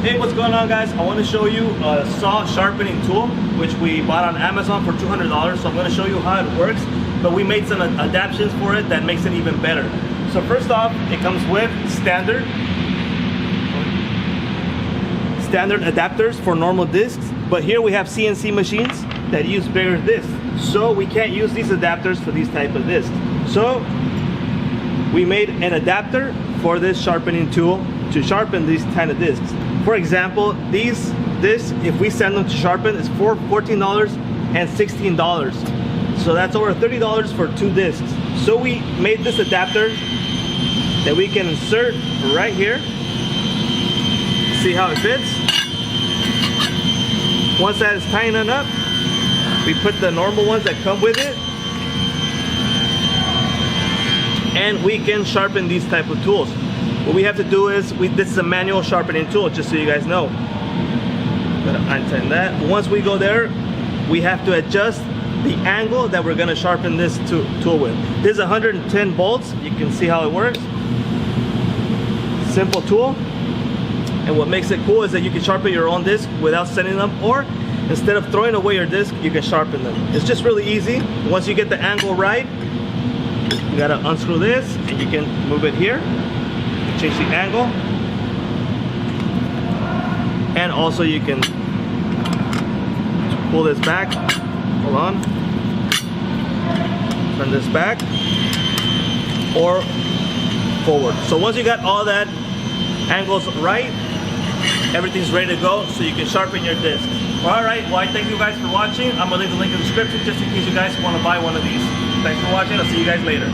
Hey, what's going on, guys? I want to show you a saw sharpening tool which we bought on Amazon for $200. So I'm going to show you how it works, but we made some adaptations for it that makes it even better. So first off, it comes with standard adapters for normal discs, but here we have CNC machines that use bigger discs, so we can't use these adapters for these type of discs. So we made an adapter for this sharpening tool to sharpen these kind of discs. For example, these discs, if we send them to sharpen, it's $14 and $16. So that's over $30 for 2 discs. So we made this adapter that we can insert right here. See how it fits? Once that is tightened up, we put the normal ones that come with it, and we can sharpen these type of tools. What we have to do is, this is a manual sharpening tool, just so you guys know. Gotta untighten that. Once we go there, we have to adjust the angle that we're gonna sharpen this tool with. This is 110 bolts. You can see how it works. Simple tool. And what makes it cool is that you can sharpen your own disc without sending them, or instead of throwing away your disc, you can sharpen them. It's just really easy. Once you get the angle right, you gotta unscrew this and you can move it here. Change the angle. And also you can pull this back. Hold on. Turn this back or forward. So once you got all that angles right, everything's ready to go, so you can sharpen your disc. Alright, well, I thank you guys for watching. I'm gonna leave the link in the description just in case you guys want to buy one of these. Thanks for watching. I'll see you guys later.